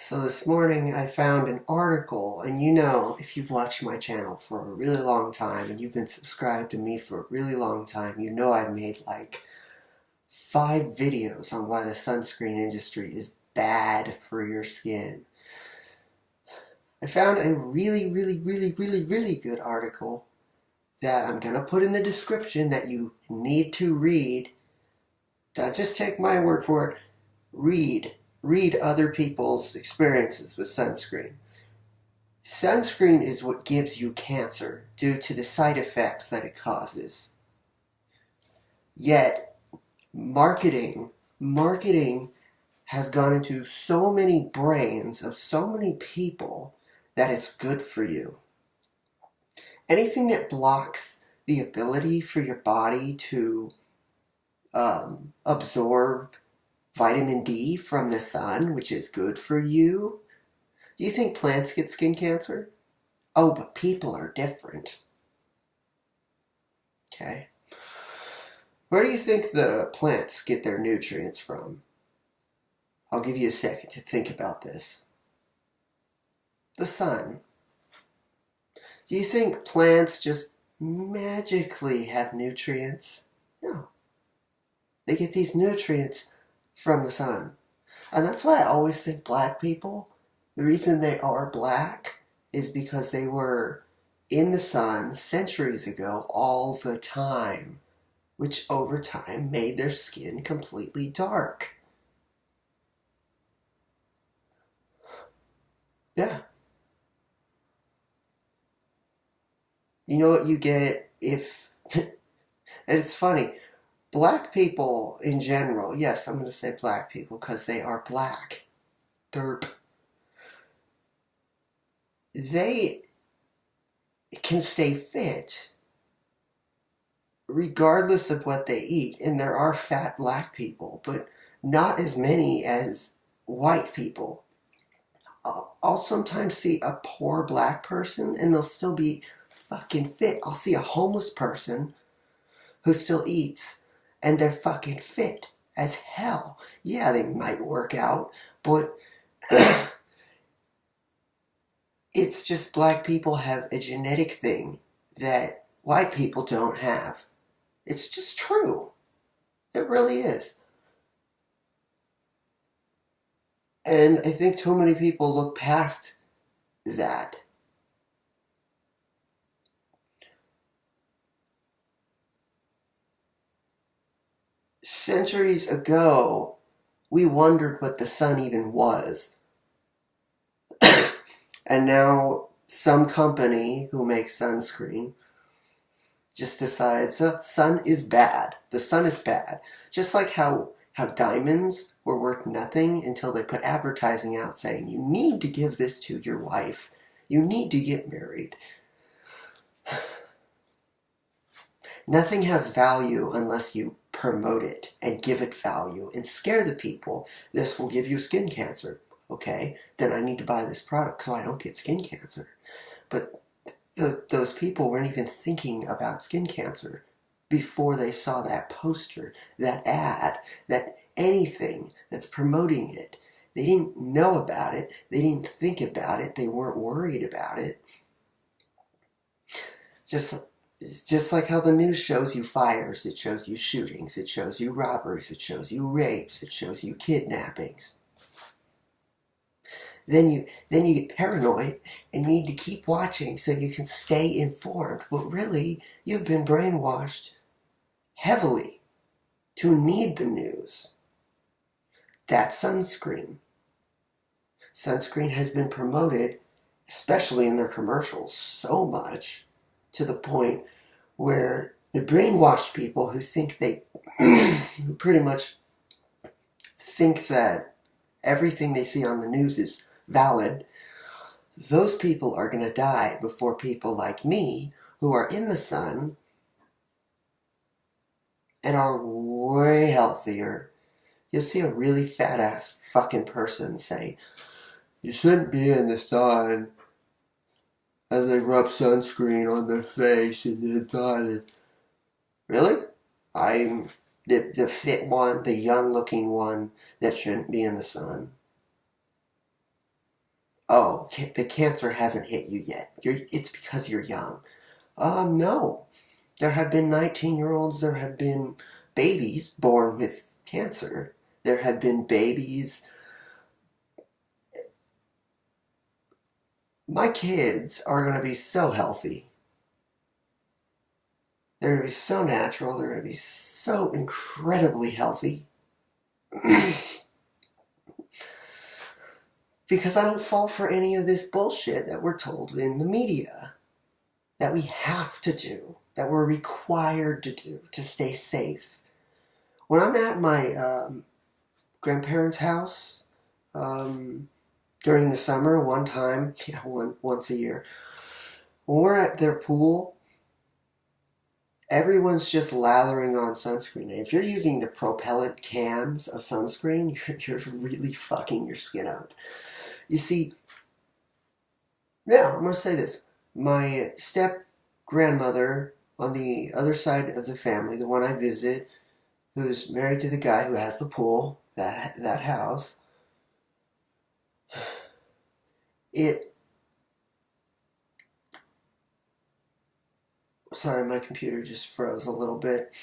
So this morning I found an article, and you know, if you've watched my channel for a really long time and you've been subscribed to me for a really long time, you know I've made like 5 videos on why the sunscreen industry is bad for your skin. I found a really good article that I'm going to put in the description that you need to read. Don't just take my word for it. Read other people's experiences with sunscreen. Sunscreen is what gives you cancer due to the side effects that it causes. Yet, marketing has gone into so many brains of so many people that it's good for you. Anything that blocks the ability for your body to absorb vitamin D from the sun, which is good for you. Do you think plants get skin cancer? Oh, but people are different. Okay. Where do you think the plants get their nutrients from? I'll give you a second to think about this. The sun. Do you think plants just magically have nutrients? No. They get these nutrients from the sun. And that's why I always think black people, the reason they are black is because they were in the sun centuries ago all the time, which over time made their skin completely dark. Yeah. You know what you get if... and it's funny. Black people in general, yes, I'm going to say black people because they are black. Derp. They can stay fit regardless of what they eat. And there are fat black people, but not as many as white people. I'll sometimes see a poor black person and they'll still be fucking fit. I'll see a homeless person who still eats and they're fucking fit as hell. Yeah, they might work out, but it's just black people have a genetic thing that white people don't have. It's just true. It really is. And I think too many people look past that. Centuries ago, we wondered what the sun even was. And now some company who makes sunscreen just decides, sun is bad. The sun is bad. Just like how diamonds were worth nothing until they put advertising out saying, you need to give this to your wife. You need to get married. Nothing has value unless you promote it and give it value and scare the people. This will give you skin cancer. Okay, then I need to buy this product so I don't get skin cancer. But those people weren't even thinking about skin cancer before they saw that poster, that ad, that anything that's promoting it. They didn't know about it. They didn't think about it. They weren't worried about it. Just like how the news shows you fires, it shows you shootings, it shows you robberies, it shows you rapes, it shows you kidnappings. Then you get paranoid and need to keep watching so you can stay informed. But really, you've been brainwashed heavily to need the news. That's sunscreen. Sunscreen has been promoted, especially in their commercials, so much to the point where the brainwashed people who think who pretty much think that everything they see on the news is valid, those people are going to die before people like me who are in the sun and are way healthier. You'll see a really fat ass fucking person say, you shouldn't be in the sun, as they rub sunscreen on their face and their body. Really? I'm the fit one, the young looking one that shouldn't be in the sun. oh, the cancer hasn't hit you yet. It's because you're young. No. There have been 19-year-olds, there have been babies born with cancer. There have been babies. My kids are going to be so healthy. They're going to be so natural. They're going to be so incredibly healthy. Because I don't fall for any of this bullshit that we're told in the media. That we have to do. That we're required to do to stay safe. When I'm at my grandparents' house during the summer, one time, once a year, when we're at their pool, everyone's just lathering on sunscreen. And if you're using the propellant cans of sunscreen, you're really fucking your skin up. You see, yeah, I'm going to say this. My step-grandmother on the other side of the family, the one I visit, who's married to the guy who has the pool, that house, sorry, my computer just froze a little bit.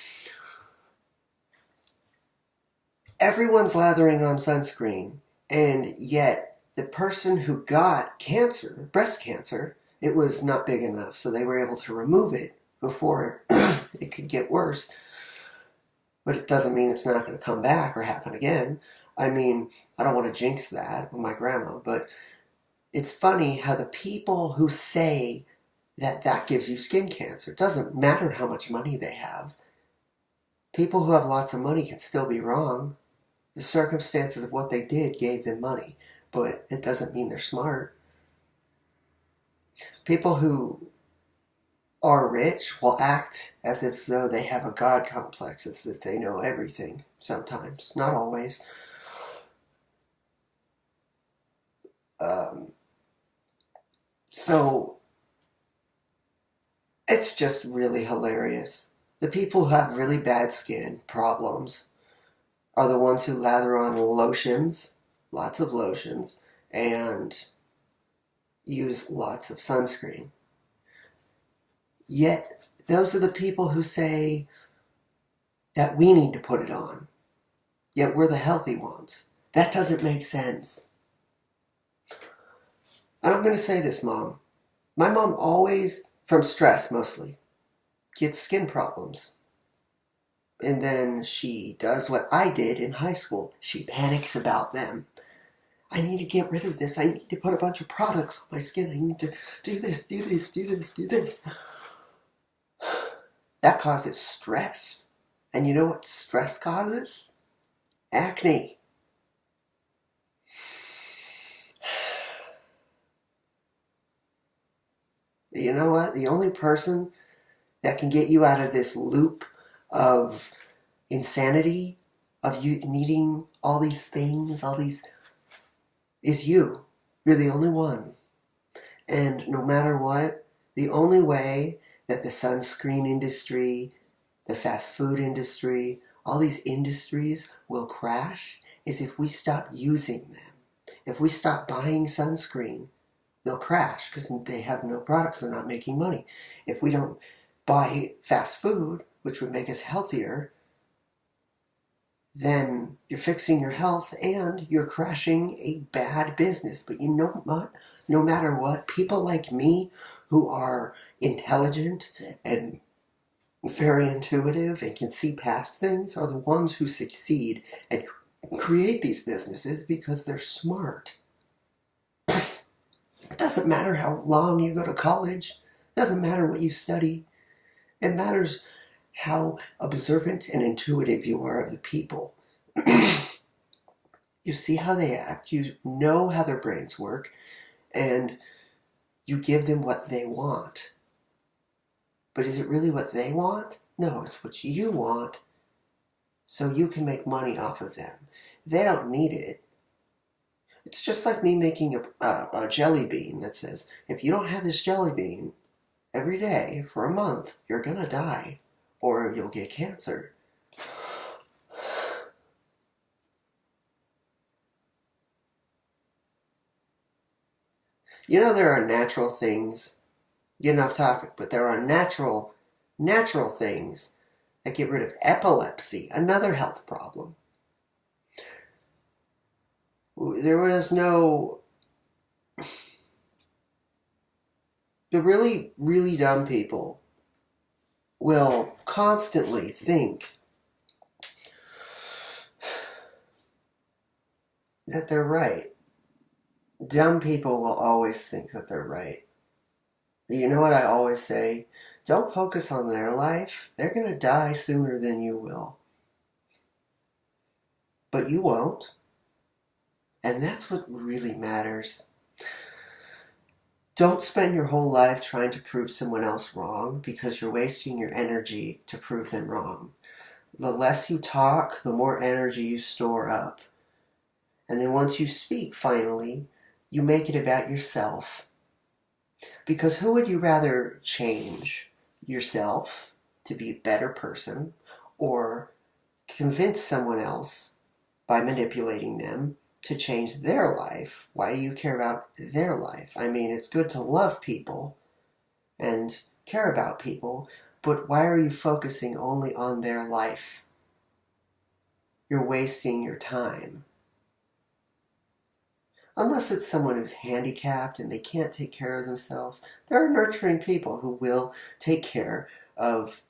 Everyone's lathering on sunscreen, and yet the person who got cancer, breast cancer, it was not big enough, so they were able to remove it before it could get worse. But it doesn't mean it's not going to come back or happen again. I mean, I don't want to jinx that with my grandma, but it's funny how the people who say that gives you skin cancer, it doesn't matter how much money they have. People who have lots of money can still be wrong. The circumstances of what they did gave them money, but it doesn't mean they're smart. People who are rich will act as if though they have a God complex, as if they know everything sometimes, not always. So it's just really hilarious. The people who have really bad skin problems are the ones who lather on lotions, lots of lotions, and use lots of sunscreen. Yet, those are the people who say that we need to put it on. Yet we're the healthy ones. That doesn't make sense. And I'm going to say this, Mom. My mom always, from stress mostly, gets skin problems. And then she does what I did in high school. She panics about them. I need to get rid of this. I need to put a bunch of products on my skin. I need to do this, do this, do this, do this. That causes stress. And you know what stress causes? Acne. You know what? The only person that can get you out of this loop of insanity, of you needing all these things, is you. You're the only one. And no matter what, the only way that the sunscreen industry, the fast food industry, all these industries will crash is if we stop using them. If we stop buying sunscreen, they'll crash because they have no products. They're not making money. If we don't buy fast food, which would make us healthier, then you're fixing your health and you're crashing a bad business. But you know what? No matter what, people like me who are intelligent and very intuitive and can see past things are the ones who succeed and create these businesses because they're smart. It doesn't matter how long you go to college. It doesn't matter what you study. It matters how observant and intuitive you are of the people. You see how they act. You know how their brains work. And you give them what they want. But is it really what they want? No, it's what you want. So you can make money off of them. They don't need it. It's just like me making a jelly bean that says, if you don't have this jelly bean every day for a month, you're going to die. Or you'll get cancer. You know, there are natural things, getting off topic, but there are natural things that get rid of epilepsy, another health problem. There was no, the really, really dumb people will constantly think that they're right. Dumb people will always think that they're right. You know what I always say? Don't focus on their life. They're going to die sooner than you will. But you won't. And that's what really matters. Don't spend your whole life trying to prove someone else wrong, because you're wasting your energy to prove them wrong. The less you talk, the more energy you store up. And then once you speak, finally, you make it about yourself. Because who would you rather change? Yourself to be a better person, or convince someone else by manipulating them to change their life? Why do you care about their life? I mean, it's good to love people and care about people, but why are you focusing only on their life? You're wasting your time. Unless it's someone who's handicapped and they can't take care of themselves, there are nurturing people who will take care of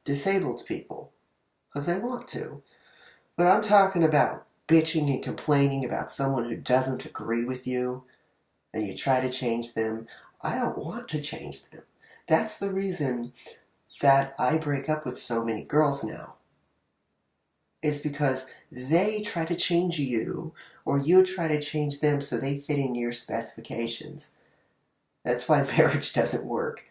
disabled people because they want to. But I'm talking about bitching and complaining about someone who doesn't agree with you and you try to change them. I don't want to change them. That's the reason that I break up with so many girls now. It's because they try to change you, or you try to change them so they fit in your specifications. That's why marriage doesn't work.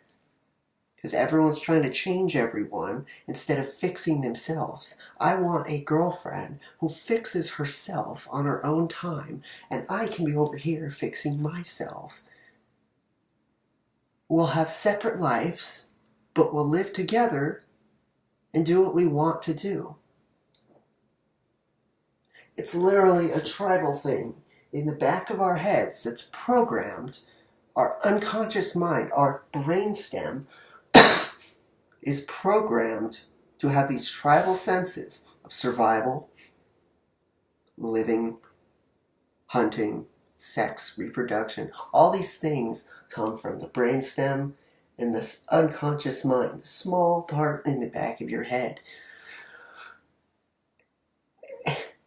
Because everyone's trying to change everyone instead of fixing themselves. I want a girlfriend who fixes herself on her own time, and I can be over here fixing myself. We'll have separate lives, but we'll live together and do what we want to do. It's literally a tribal thing in the back of our heads that's programmed. Our unconscious mind, our brainstem, is programmed to have these tribal senses of survival, living, hunting, sex, reproduction. All these things come from the brainstem and this unconscious mind, the small part in the back of your head.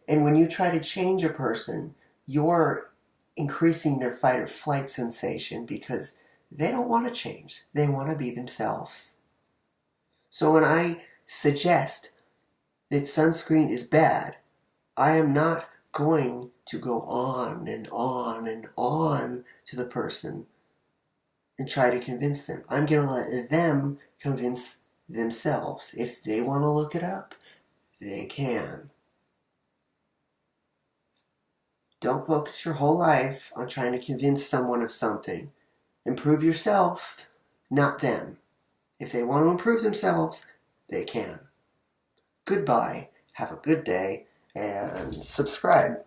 And when you try to change a person, you're increasing their fight or flight sensation because they don't want to change. They want to be themselves. So when I suggest that sunscreen is bad, I am not going to go on and on and on to the person and try to convince them. I'm going to let them convince themselves. If they want to look it up, they can. Don't focus your whole life on trying to convince someone of something. Improve yourself, not them. If they want to improve themselves, they can. Goodbye, have a good day, and subscribe.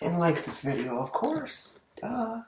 And like this video, of course. Duh.